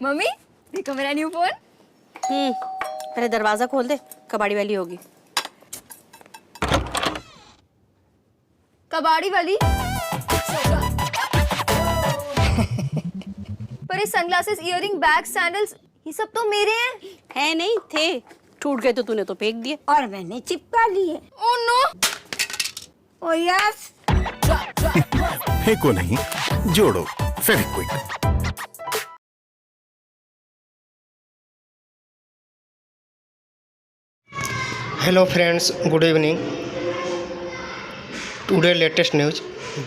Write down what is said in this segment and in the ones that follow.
Mummy देखो मेरा new phone. पहले दरवाजा खोल दे, कबाड़ी वाली होगी। कबाड़ी वाली? पर ये सनग्लासेस, इयररिंग, बैग, सैंडल्स ये सब तो मेरे हैं। है नहीं थे, टूट गए तो तूने तो फेंक दिए। और मैंने चिपका लिए। Oh no. Oh yes. फेंको नहीं, जोड़ो Fevikwik. Hello friends, good evening. Today latest news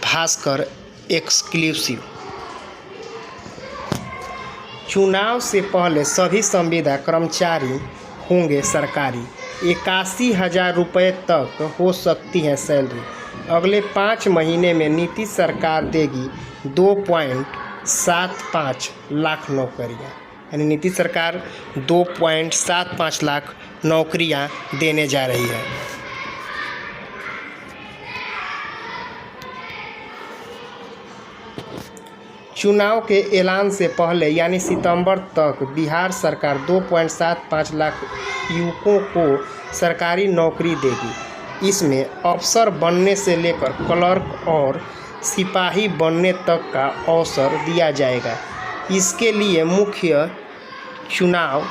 Bhaskar exclusive. चुनाव से पहले सभी संविदा कर्मचारी होंगे सरकारी। 81,000 रुपये तक हो सकती है सैलरी। अगले 5 महीने में नीतीश सरकार देगी 2.75 लाख नौकरियां। यानी नीतीश सरकार 2.75 लाख नौकरियां देने जा रही है। चुनाव के ऐलान से पहले यानी सितंबर तक बिहार सरकार 2.75 लाख युवकों को सरकारी नौकरी देगी। इसमें अफसर बनने से लेकर क्लर्क और सिपाही बनने तक का अवसर दिया जाएगा। इसके लिए मुख्य चुनाव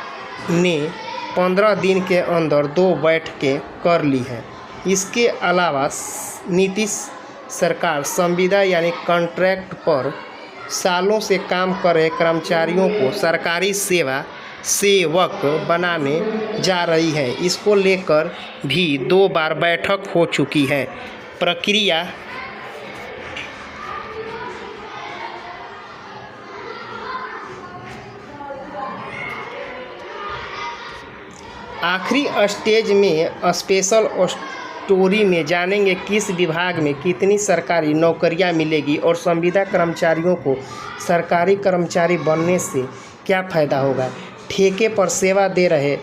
ने 15 दिन के अंदर 2 बैठकें कर ली हैं। इसके अलावा नीतीश सरकार संविदा यानी कॉन्ट्रैक्ट पर सालों से काम कर रहे कर्मचारियों को सरकारी सेवक बनाने जा रही है। इसको लेकर भी 2 बार बैठक हो चुकी है। प्रक्रिया आखिरी स्टेज में स्पेशल स्टोरी में जानेंगे किस विभाग में कितनी सरकारी नौकरियां मिलेगी और संविदा कर्मचारियों को सरकारी कर्मचारी बनने से क्या फ़ायदा होगा। ठेके पर सेवा दे रहे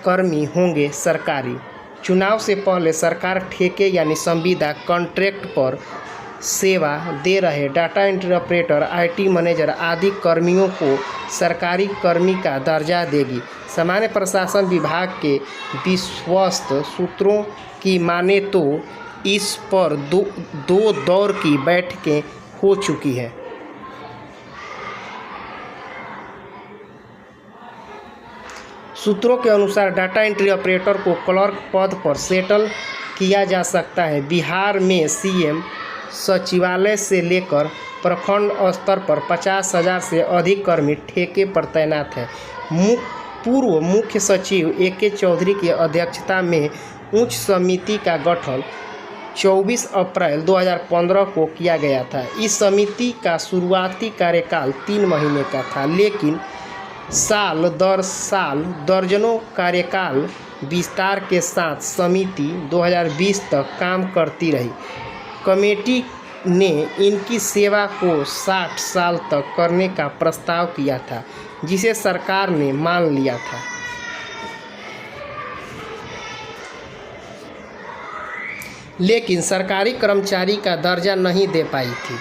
कर्मी होंगे सरकारी। चुनाव से पहले सरकार ठेके यानी संविदा कॉन्ट्रैक्ट पर सेवा दे रहे data entry operator, IT manager आदि कर्मियों को सरकारी कर्मी का दर्जा देगी। सामान्य प्रशासन विभाग के विश्वस्त सूत्रों की माने तो इस पर दो दौर की बैठकें हो चुकी है। सूत्रों के अनुसार डाटा एंट्री ऑपरेटर को क्लर्क पद पर सेटल किया जा सकता है। बिहार में सीएम सचिवालय से लेकर प्रखंड स्तर पर 50,000 से अधिक कर्मी ठेके पर तैनात हैं। पूर्व मुख्य सचिव AK चौधरी की अध्यक्षता में उच्च समिति का गठन 24 अप्रैल 2015 को किया गया था। इस समिति का शुरुआती कार्यकाल 3 महीने का था, लेकिन साल दर साल दर्जनों कार्यकाल विस्तार के साथ समिति 2020 तक काम करती रही। कमेटी ने इनकी सेवा को 60 साल तक करने का प्रस्ताव किया था, जिसे सरकार ने मान लिया था। लेकिन सरकारी कर्मचारी का दर्जा नहीं दे पाई थी।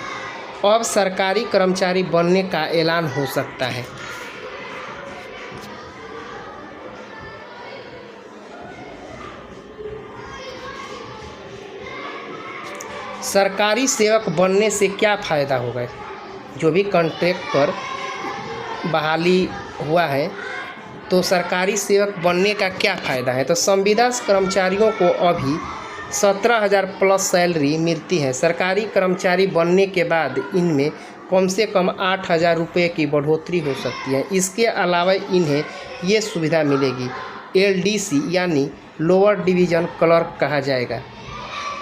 अब सरकारी कर्मचारी बनने का ऐलान हो सकता है। सरकारी सेवक बनने से क्या फ़ायदा होगा। जो भी कॉन्ट्रैक्ट पर बहाली हुआ है तो सरकारी सेवक बनने का क्या फ़ायदा है। तो संविदा कर्मचारियों को अभी 17,000 प्लस सैलरी मिलती है। सरकारी कर्मचारी बनने के बाद इनमें कम से कम 8,000 रुपये की बढ़ोतरी हो सकती है। इसके अलावा इन्हें ये सुविधा मिलेगी, LDC यानी लोअर डिवीज़न क्लर्क कहा जाएगा।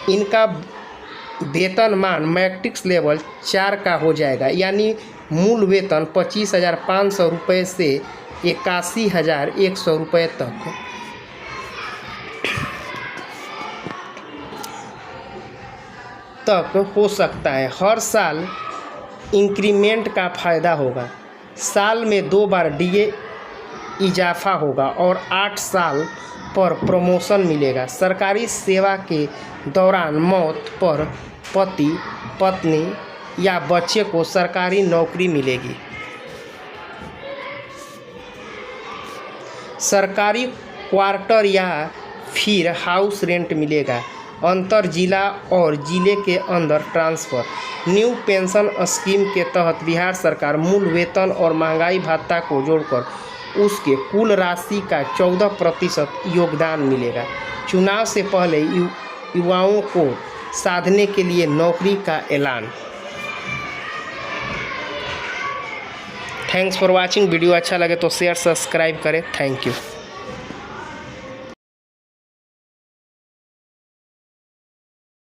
इनका वेतनमान मैट्रिक्स लेवल 4 का हो जाएगा, यानी मूल वेतन 25,500 रुपये से 81,100 रुपये तक हो सकता है। हर साल इंक्रीमेंट का फ़ायदा होगा। साल में 2 बार DA इजाफा होगा और 8 साल पर प्रमोशन मिलेगा। सरकारी सेवा के दौरान मौत पर पति, पत्नी या बच्चे को सरकारी नौकरी मिलेगी। सरकारी क्वार्टर या फिर हाउस रेंट मिलेगा। अंतर जिला और जिले के अंदर ट्रांसफ़र। न्यू पेंशन स्कीम के तहत बिहार सरकार मूल वेतन और महंगाई भत्ता को जोड़कर उसके कुल राशि का 14% योगदान मिलेगा। चुनाव से पहले युवाओं को साधने के लिए नौकरी का ऐलान। Thanks for watching. वीडियो अच्छा लगे तो शेयर सब्सक्राइब करें। Thank you.